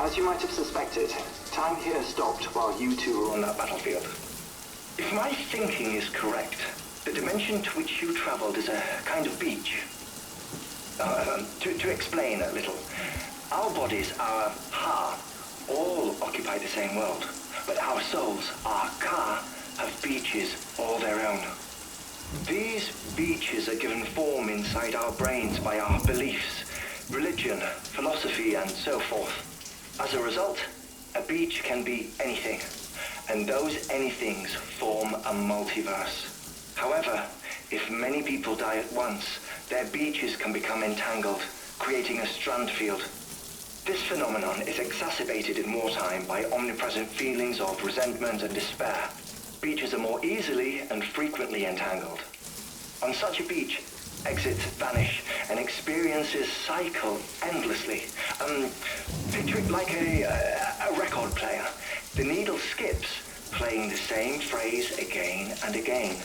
As you might have suspected, time here stopped while you two were on that battlefield. If my thinking is correct, the dimension to which you traveled is a kind of beach. To explain a little, our bodies, our ha, all occupy the same world, but our souls, our ka, have beaches all their own. These beaches are given form inside our brains by our beliefs, religion, philosophy, and so forth. As a result, a beach can be anything, and those anythings form a multiverse. However, if many people die at once, their beaches can become entangled, creating a strand field. This phenomenon is exacerbated in wartime by omnipresent feelings of resentment and despair. Beaches are more easily and frequently entangled. On such a beach, exits vanish and experiences cycle endlessly. Picture it like a record player. The needle skips, playing the same phrase again and again.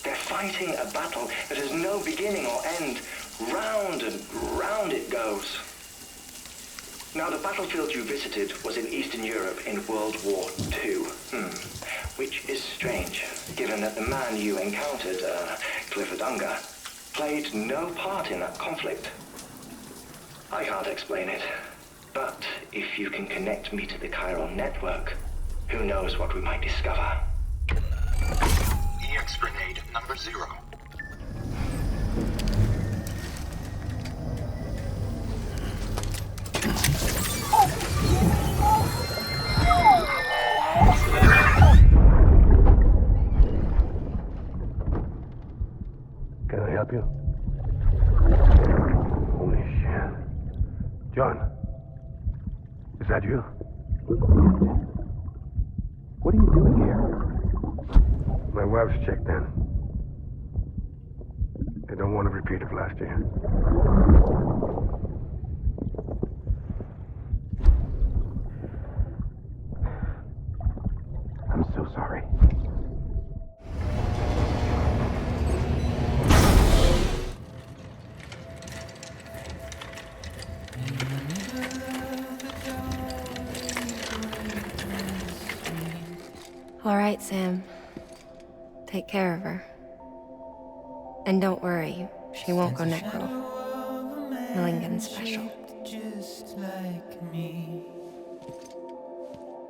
They're fighting a battle that has no beginning or end. Round and round it goes. Now, the battlefield you visited was in Eastern Europe in World War II. Which is strange, given that the man you encountered, Clifford Unger, played no part in that conflict. I can't explain it, but if you can connect me to the chiral network, who knows what we might discover. EX grenade number 0. Can I help you? Holy shit. John, is that you? What are you doing here? My wife's checked in. I don't want a repeat of last year. I'm so sorry. All right, Sam. Take care of her. And don't worry, she won't go necro. Milligan special.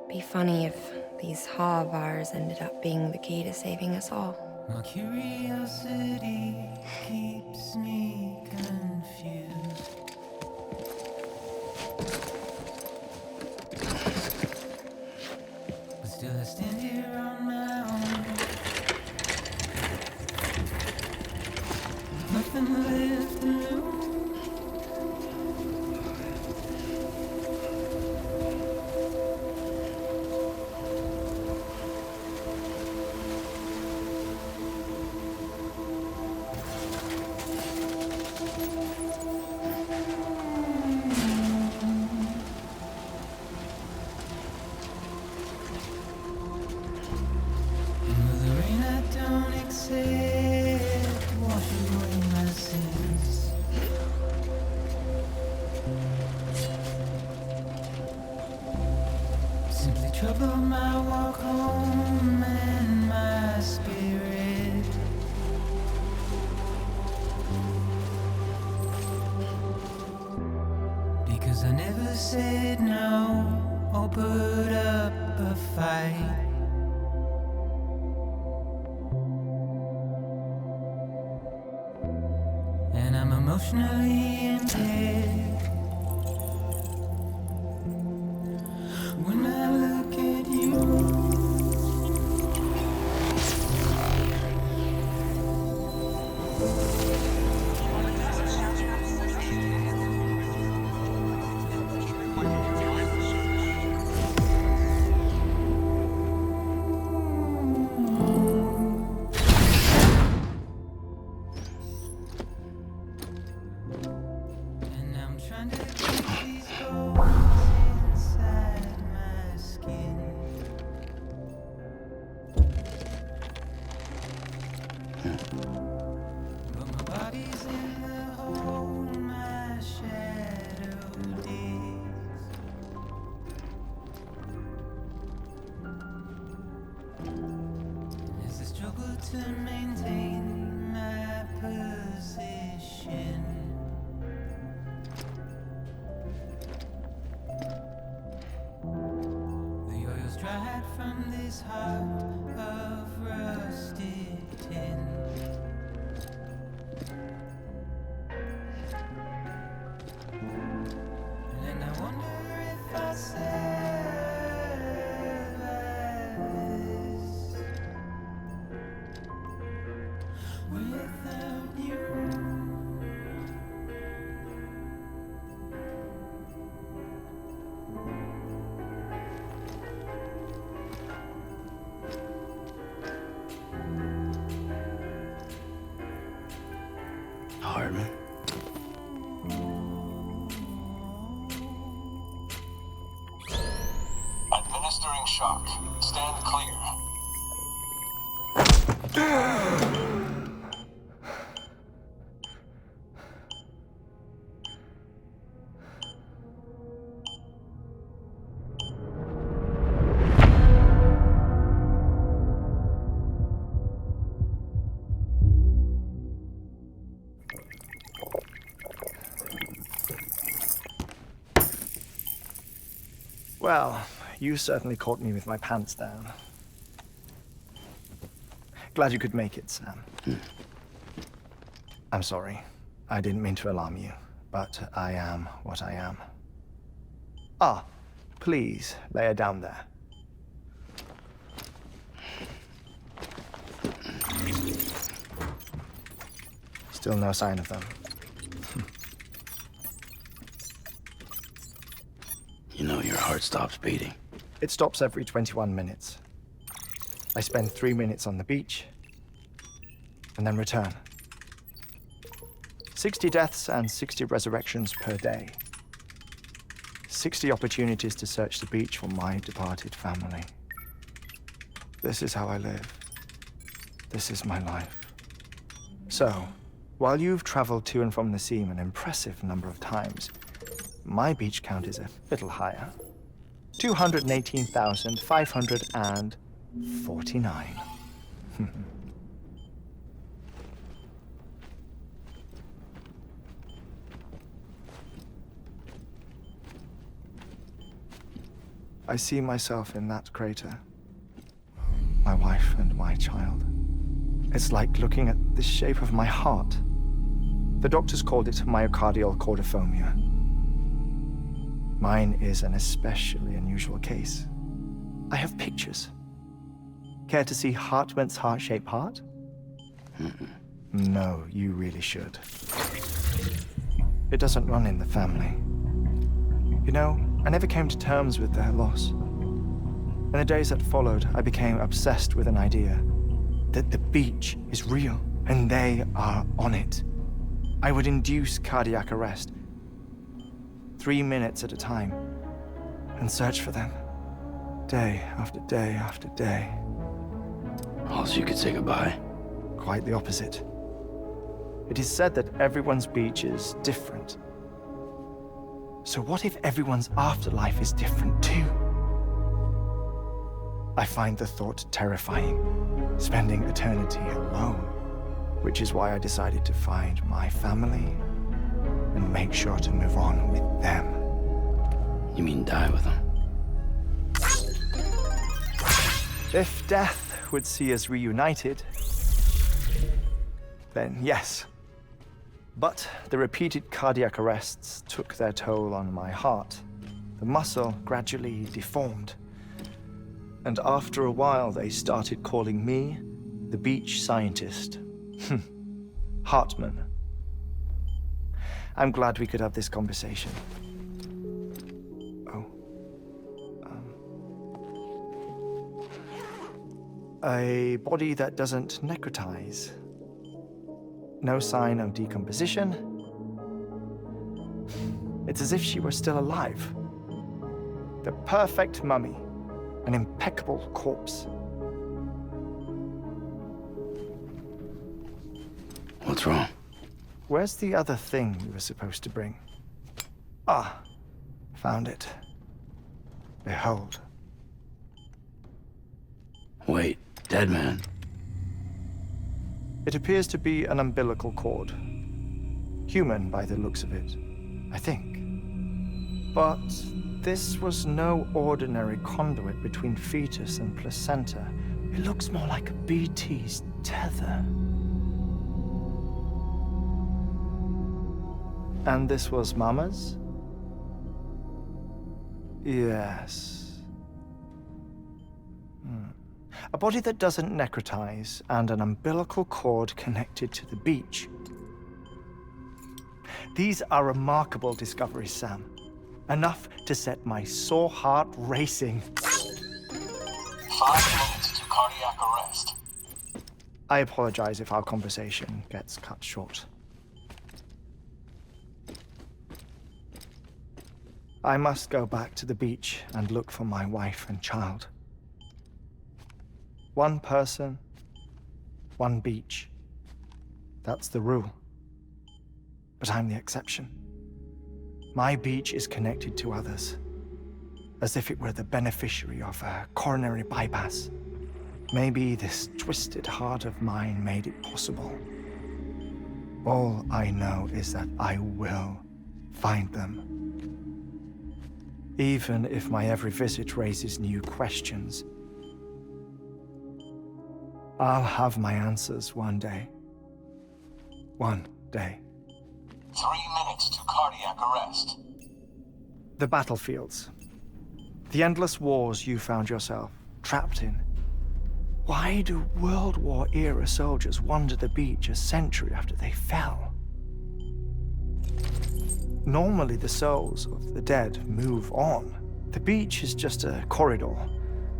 Be funny if these Ha of ours ended up being the key to saving us all. My curiosity keeps me confused. But still I stand here on my own. Nothing left to lose. Trouble my walk home and my spirit. Because I never said no or put up a fight. And I'm emotionally impaired. When I look at you, and I'm to maintain my position. The oil's dried from this heart of rusted tin. And I wonder if I survive without you. Heartman. Administering shock. Stand clear. Well, you certainly caught me with my pants down. Glad you could make it, Sam. I'm sorry. I didn't mean to alarm you, but I am what I am. Ah, please, lay her down there. Still no sign of them. You know your heart stops beating. It stops every 21 minutes. I spend 3 minutes on the beach, and then return. 60 deaths and 60 resurrections per day. 60 opportunities to search the beach for my departed family. This is how I live. This is my life. So, while you've traveled to and from the sea an impressive number of times, my beach count is a little higher. 218,549. I see myself in that crater. My wife and my child. It's like looking at the shape of my heart. The doctors called it myocardial cordiformia. Mine is an especially unusual case. I have pictures. Care to see Heartman's heart-shaped heart? No, you really should. It doesn't run in the family. You know, I never came to terms with their loss. In the days that followed, I became obsessed with an idea that the beach is real and they are on it. I would induce cardiac arrest, 3 minutes at a time, and search for them, day after day after day. Also, you could say goodbye. Quite the opposite. It is said that everyone's beach is different. So what if everyone's afterlife is different too? I find the thought terrifying, spending eternity alone, which is why I decided to find my family and make sure to move on with them. You mean die with them? If death would see us reunited, then yes. But the repeated cardiac arrests took their toll on my heart. The muscle gradually deformed. And after a while, they started calling me the beach scientist. Heartman. I'm glad we could have this conversation. A body that doesn't necrotize. No sign of decomposition. It's as if she were still alive. The perfect mummy. An impeccable corpse. What's wrong? Where's the other thing you were supposed to bring? Ah, found it. Behold. Wait, dead man. It appears to be an umbilical cord. Human by the looks of it, I think. But this was no ordinary conduit between fetus and placenta. It looks more like a BT's tether. And this was Mama's? Yes. A body that doesn't necrotize, and an umbilical cord connected to the beach. These are remarkable discoveries, Sam. Enough to set my sore heart racing. 5 minutes to cardiac arrest. I apologize if our conversation gets cut short. I must go back to the beach and look for my wife and child. One person, one beach. That's the rule. But I'm the exception. My beach is connected to others, as if it were the beneficiary of a coronary bypass. Maybe this twisted heart of mine made it possible. All I know is that I will find them. Even if my every visit raises new questions, I'll have my answers one day. One day. 3 minutes to cardiac arrest. The battlefields. The endless wars you found yourself trapped in. Why do World War era soldiers wander the beach a century after they fell? Normally the souls of the dead move on. The beach is just a corridor,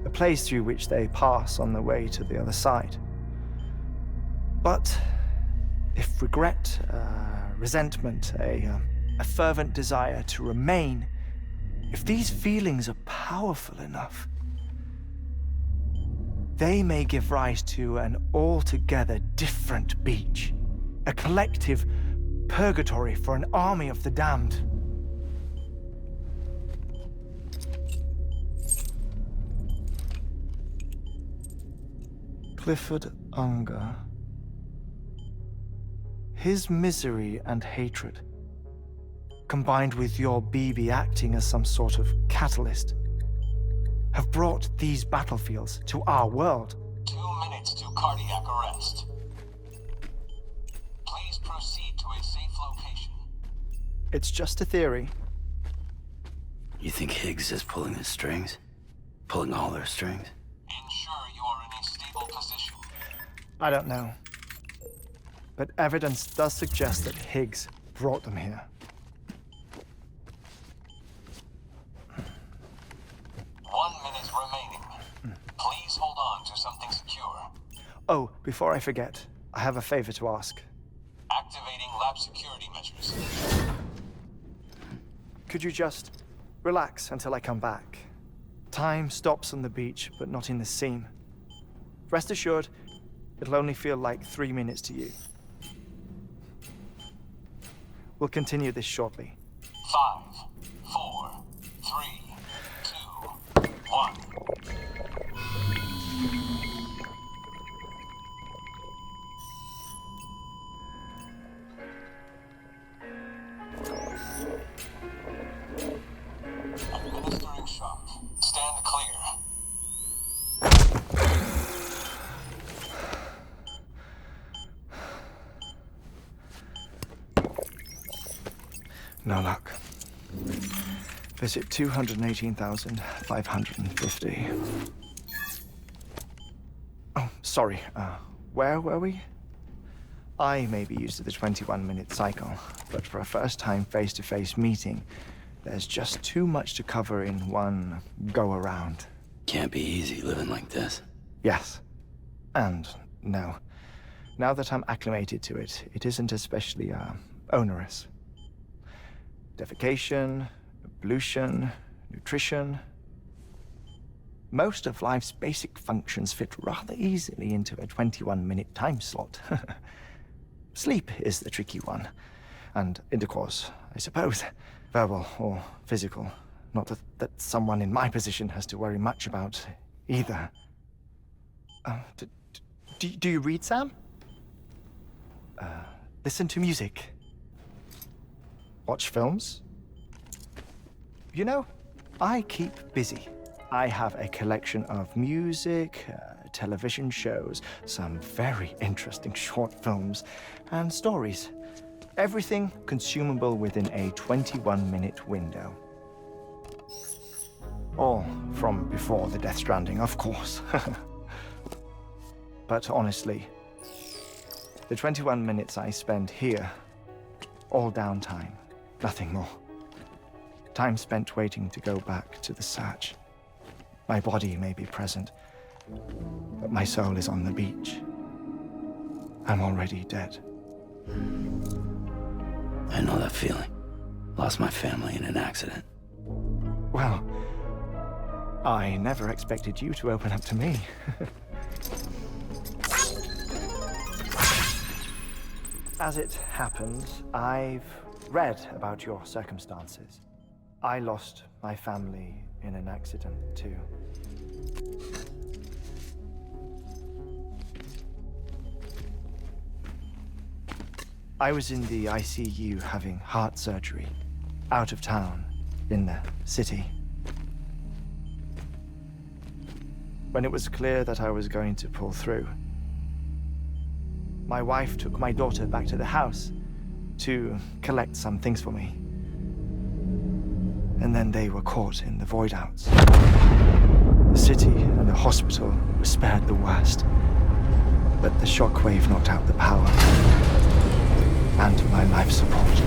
a place through which they pass on the way to the other side. But if regret, resentment, a fervent desire to remain, if these feelings are powerful enough, they may give rise to an altogether different beach, a collective purgatory for an army of the damned. Clifford Unger. His misery and hatred, combined with your BB acting as some sort of catalyst, have brought these battlefields to our world. 2 minutes to cardiac arrest. Please proceed to a safe location. It's just a theory. You think Higgs is pulling the strings? Pulling all their strings? Ensure you are in a stable position. I don't know. But evidence does suggest that Higgs brought them here. 1 minute remaining. Please hold on to something secure. Oh, before I forget, I have a favor to ask. Activating lab security measures. Could you just relax until I come back? Time stops on the beach, but not in the scene. Rest assured, it'll only feel like 3 minutes to you. We'll continue this shortly. 5, 4, 3, 2, 1. Administering shock. Stand clear. No luck. Visit 218,550. Oh, sorry. Where were we? I may be used to the 21-minute cycle, but for a first-time face-to-face meeting, there's just too much to cover in one go-around. Can't be easy living like this. Yes. And no. Now that I'm acclimated to it, it isn't especially, onerous. Defecation, ablution, nutrition. Most of life's basic functions fit rather easily into a 21-minute time slot. Sleep is the tricky one. And intercourse, I suppose. Verbal or physical. Not that someone in my position has to worry much about either. Do you read, Sam? listen to music. Watch films. You know, I keep busy. I have a collection of music, television shows, some very interesting short films, and stories. Everything consumable within a 21-minute window. All from before the Death Stranding, of course. But honestly, the 21 minutes I spend here, all downtime, nothing more. Time spent waiting to go back to the search. My body may be present, but my soul is on the beach. I'm already dead. I know that feeling. Lost my family in an accident. Well, I never expected you to open up to me. As it happens, I've read about your circumstances. I lost my family in an accident, too. I was in the ICU having heart surgery, out of town, in the city. When it was clear that I was going to pull through, my wife took my daughter back to the house to collect some things for me. And then they were caught in the void outs. The city and the hospital were spared the worst, but the shockwave knocked out the power and my life support.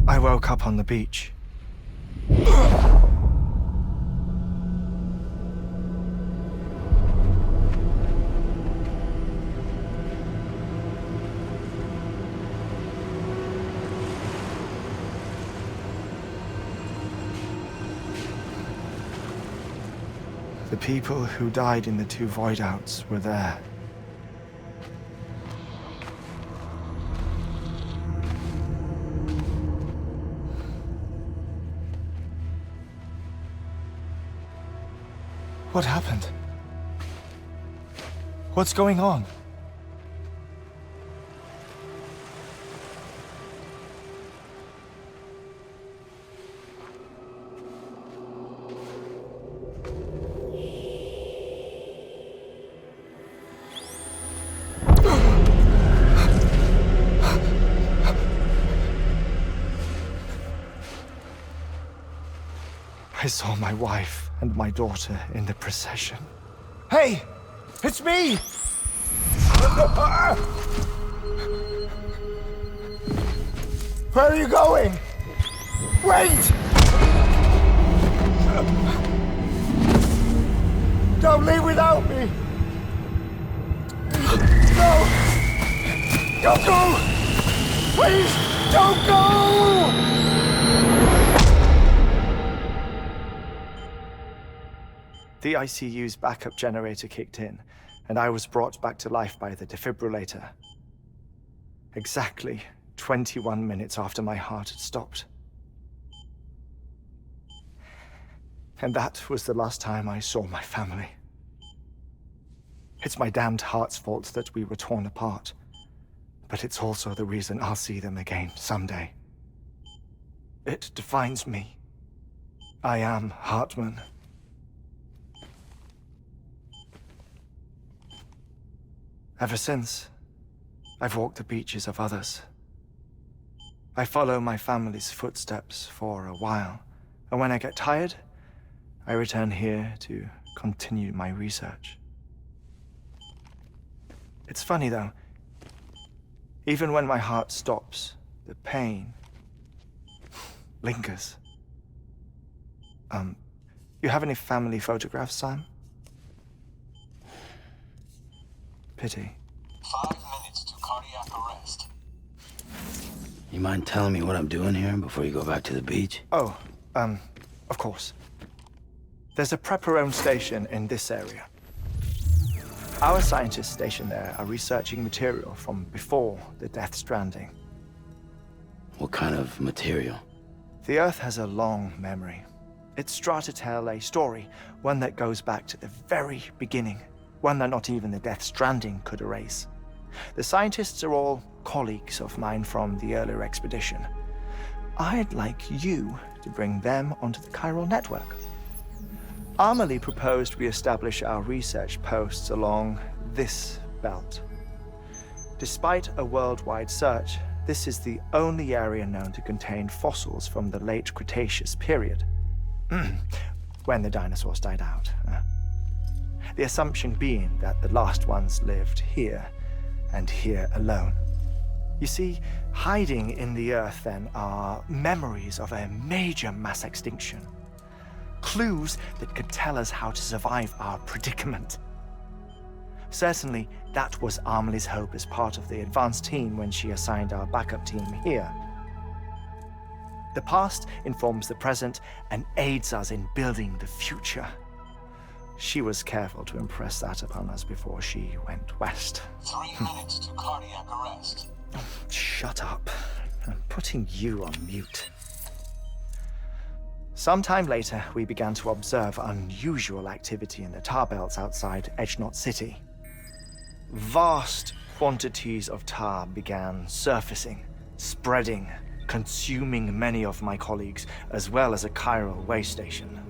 I woke up on the beach. The people who died in the two void outs were there. What happened? What's going on? I saw my wife and my daughter in the procession. Hey! It's me! Where are you going? Wait! Don't leave without me! No! Don't go! Please, don't go! The ICU's backup generator kicked in, and I was brought back to life by the defibrillator. Exactly 21 minutes after my heart had stopped. And that was the last time I saw my family. It's my damned heart's fault that we were torn apart, but it's also the reason I'll see them again someday. It defines me. I am Heartman. Ever since, I've walked the beaches of others. I follow my family's footsteps for a while, and when I get tired, I return here to continue my research. It's funny though, even when my heart stops, the pain lingers. You have any family photographs, Sam? Pity. 5 minutes to cardiac arrest. You mind telling me what I'm doing here before you go back to the beach? Oh, of course. There's a prep-your-own station in this area. Our scientists stationed there are researching material from before the Death Stranding. What kind of material? The Earth has a long memory. It's trying to tell a story, one that goes back to the very beginning, one that not even the Death Stranding could erase. The scientists are all colleagues of mine from the earlier expedition. I'd like you to bring them onto the chiral network. Amelie proposed we establish our research posts along this belt. Despite a worldwide search, this is the only area known to contain fossils from the late Cretaceous period, when the dinosaurs died out. The assumption being that the last ones lived here, and here alone. You see, hiding in the earth then are memories of a major mass extinction. Clues that could tell us how to survive our predicament. Certainly, that was Amelie's hope as part of the advanced team when she assigned our backup team here. The past informs the present and aids us in building the future. She was careful to impress that upon us before she went west. 3 minutes to cardiac arrest. Shut up. I'm putting you on mute. Sometime later, we began to observe unusual activity in the tar belts outside Edgenot City. Vast quantities of tar began surfacing, spreading, consuming many of my colleagues, as well as a chiral way station.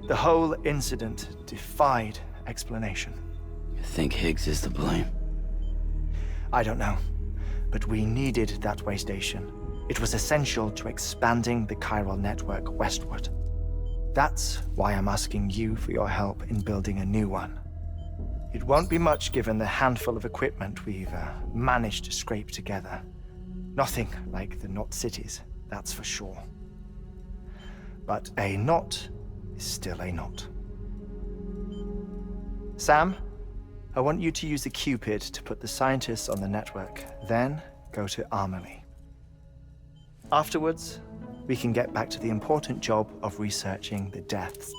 The whole incident defied explanation. You think Higgs is to blame? I don't know, but we needed that way station. It was essential to expanding the chiral network westward. That's why I'm asking you for your help in building a new one. It won't be much given the handful of equipment we've managed to scrape together. Nothing like the knot cities, that's for sure. But a knot is still a knot. Sam, I want you to use the Cupid to put the scientists on the network, then go to Amelie. Afterwards, we can get back to the important job of researching the deaths.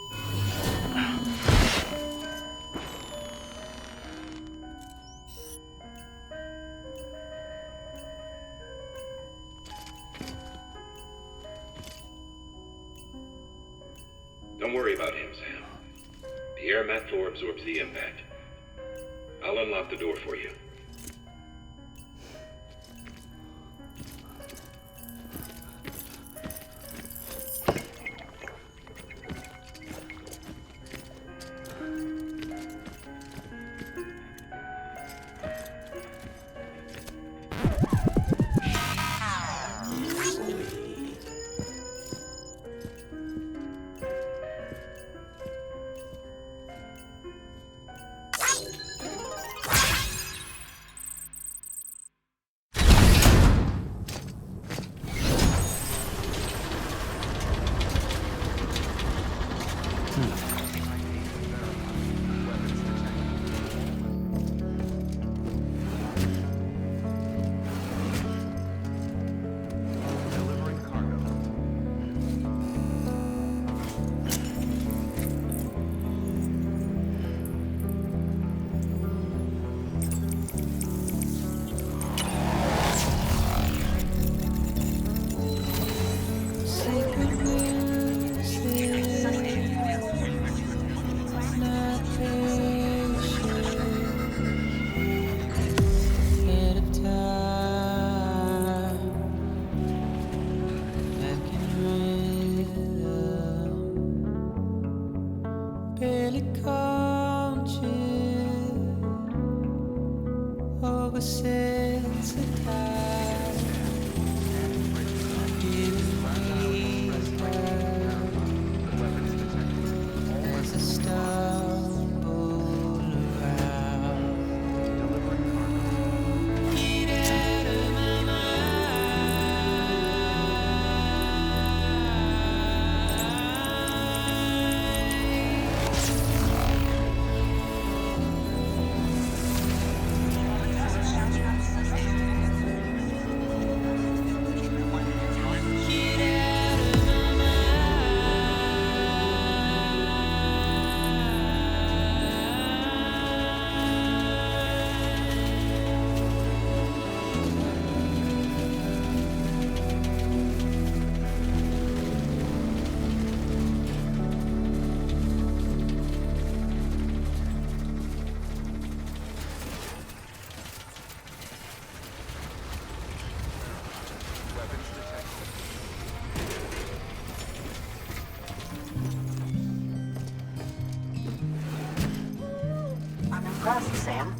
Don't worry about him, Sam. The air mat floor absorbs the impact. I'll unlock the door for you. impressed, Sam.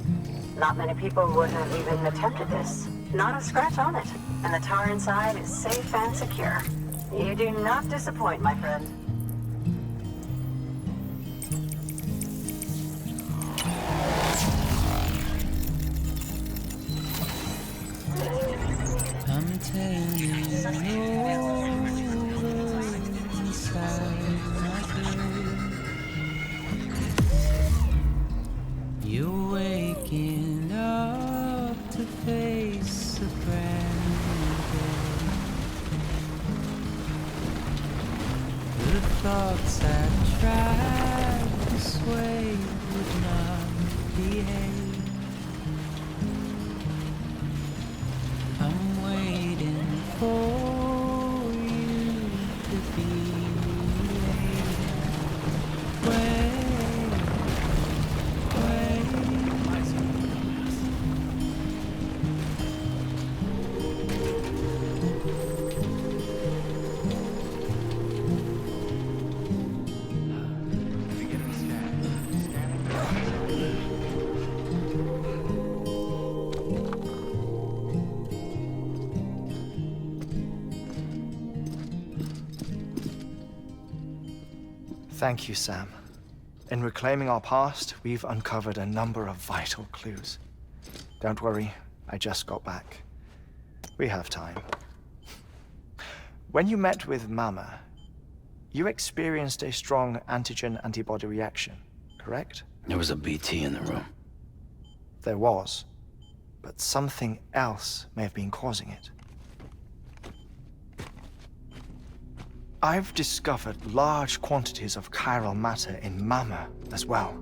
Not many people would have even attempted this. Not a scratch on it. And the tar inside is safe and secure. You do not disappoint, my friend. I'm turning over inside my head. You're waking up to face a brand new day. The thoughts I tried to sway would not behave. I'm waiting for you to be Thank you, Sam. In reclaiming our past, we've uncovered a number of vital clues. Don't worry, I just got back. We have time. When you met with Mama, you experienced a strong antigen-antibody reaction, correct? There was a BT in the room. There was, but something else may have been causing it. I've discovered large quantities of chiral matter in Mama as well.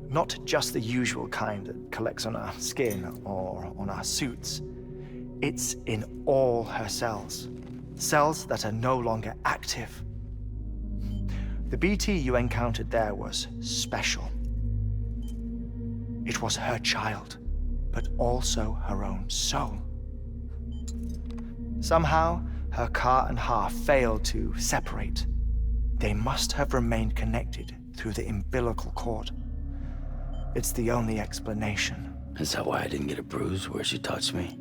Not just the usual kind that collects on our skin or on our suits. It's in all her cells. Cells that are no longer active. The BT you encountered there was special. It was her child, but also her own soul. Somehow, her car and half failed to separate. They must have remained connected through the umbilical cord. It's the only explanation. Is that why I didn't get a bruise where she touched me?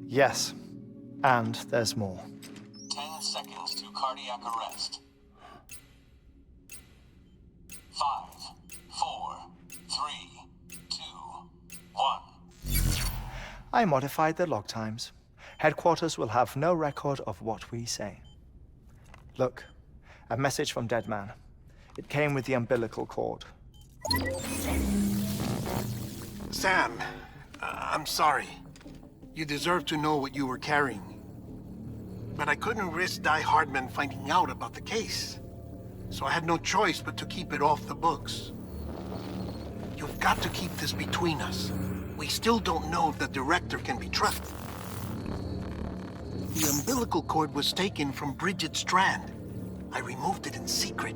Yes, and there's more. 10 seconds to cardiac arrest. 5, 4, 3, 2, 1. I modified the log times. Headquarters will have no record of what we say. Look, a message from Deadman. It came with the umbilical cord. Sam, I'm sorry. You deserve to know what you were carrying. But I couldn't risk Heartman finding out about the case. So I had no choice but to keep it off the books. You've got to keep this between us. We still don't know if the director can be trusted. The umbilical cord was taken from Bridget Strand. I removed it in secret.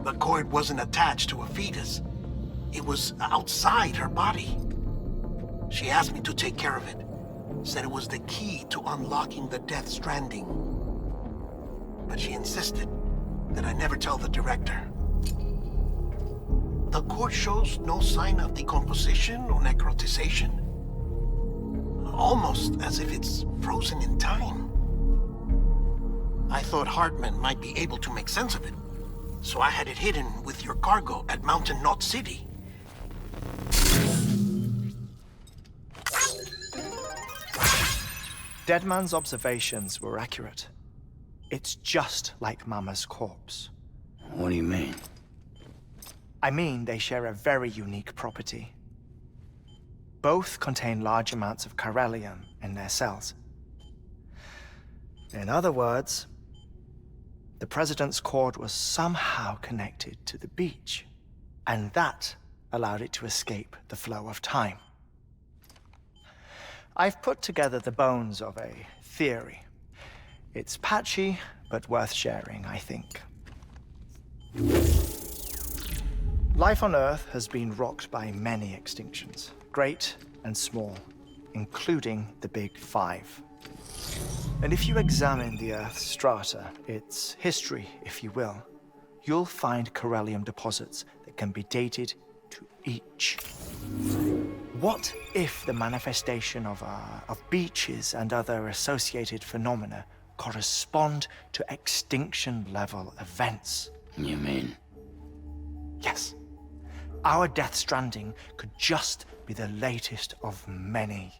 The cord wasn't attached to a fetus. It was outside her body. She asked me to take care of it. Said it was the key to unlocking the Deathstranding. But she insisted that I never tell the director. The cord shows no sign of decomposition or necrotization. Almost as if it's frozen in time. I thought Heartman might be able to make sense of it, so I had it hidden with your cargo at Mountain Knot City. Deadman's observations were accurate. It's just like Mama's corpse. What do you mean? I mean, they share a very unique property. Both contain large amounts of chiralium in their cells. In other words, the president's cord was somehow connected to the beach, and that allowed it to escape the flow of time. I've put together the bones of a theory. It's patchy, but worth sharing, I think. Life on Earth has been rocked by many extinctions, great and small, including the Big Five. And if you examine the Earth's strata, its history, if you will, you'll find corallium deposits that can be dated to each. What if the manifestation of beaches and other associated phenomena correspond to extinction-level events? You mean? Yes. Our Death Stranding could just be the latest of many.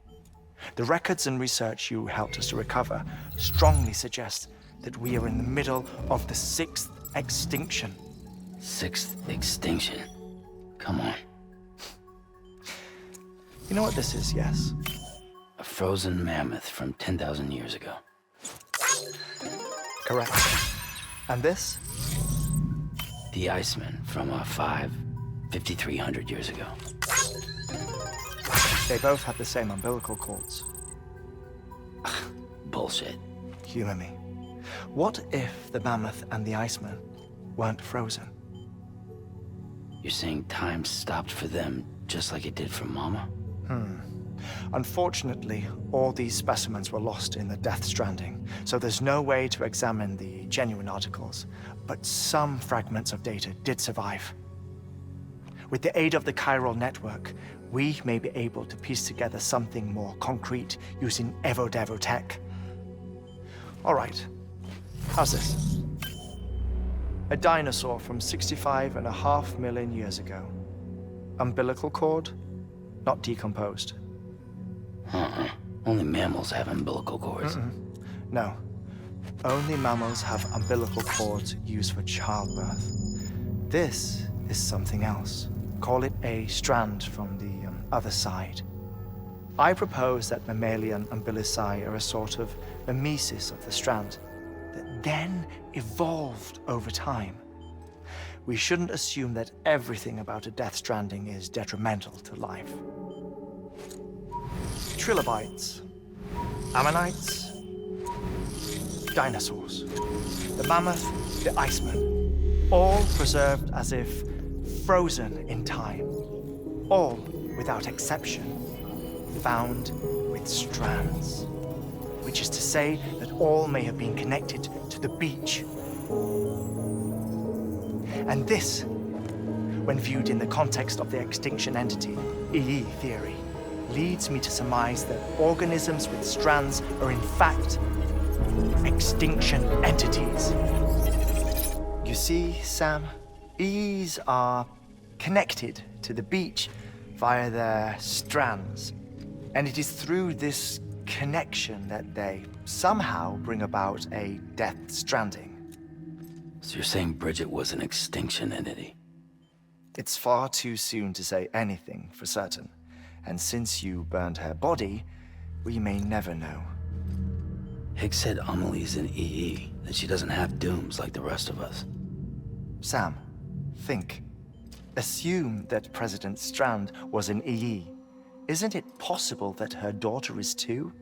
The records and research you helped us to recover strongly suggest that we are in the middle of the 6th extinction. 6th extinction? Come on. You know what this is, yes? A frozen mammoth from 10,000 years ago. Correct. And this? The Iceman from 5,300 years ago. They both have the same umbilical cords. Bullshit. Humor me. What if the mammoth and the Iceman weren't frozen? You're saying time stopped for them just like it did for Mama? Unfortunately, all these specimens were lost in the Death Stranding, so there's no way to examine the genuine articles, but some fragments of data did survive. With the aid of the chiral network, we may be able to piece together something more concrete using Evo-Devo tech. All right, how's this? A dinosaur from 65.5 million years ago. Umbilical cord, not decomposed. Only mammals have umbilical cords. No. Only mammals have umbilical cords used for childbirth. This is something else. Call it a strand from the other side. I propose that mammalian umbilici are a sort of mimesis of the strand that then evolved over time. We shouldn't assume that everything about a Death Stranding is detrimental to life. Trilobites, ammonites, dinosaurs, the mammoth, the Iceman, all preserved as if frozen in time, all without exception, found with strands, which is to say that all may have been connected to the beach. And this, when viewed in the context of the extinction entity, EE theory, leads me to surmise that organisms with strands are in fact extinction entities. You see, Sam, EEs are connected to the beach via their strands, and it is through this connection that they somehow bring about a Death Stranding. So you're saying Bridget was an extinction entity? It's far too soon to say anything for certain, and since you burned her body, we may never know. Higgs said Amelie's an EE, that she doesn't have dooms like the rest of us. Sam, think. Assume that President Strand was an EE. Isn't it possible that her daughter is too?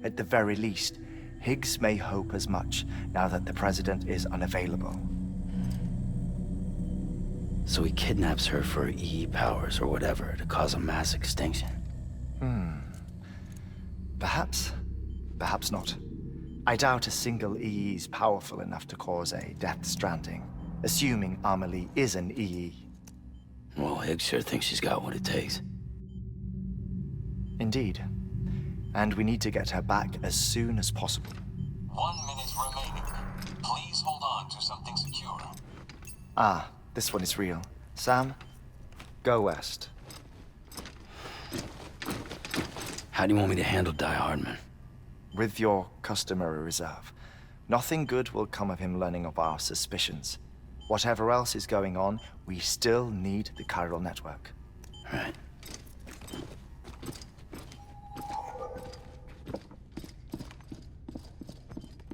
At the very least, Higgs may hope as much now that the president is unavailable. So he kidnaps her for EE powers or whatever to cause a mass extinction. Perhaps. Perhaps not. I doubt a single EE is powerful enough to cause a Death Stranding, assuming Amelie is an EE. Well, Higgs sure thinks she's got what it takes. Indeed. And we need to get her back as soon as possible. 1 minute remaining. Please hold on to something secure. Ah, this one is real. Sam, go west. How do you want me to handle Heartman? With your customary reserve. Nothing good will come of him learning of our suspicions. Whatever else is going on, we still need the chiral network. Right.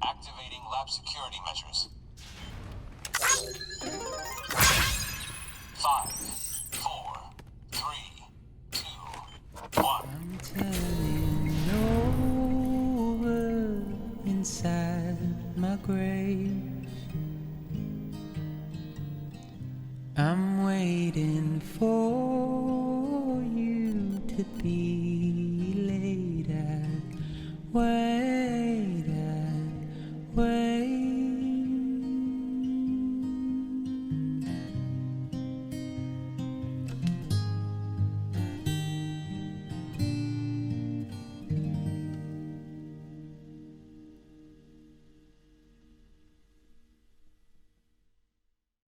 Activating lab security measures. 5, 4, 3, 2, 1. I'm turning over inside my grave. I'm waiting for you to be laid out.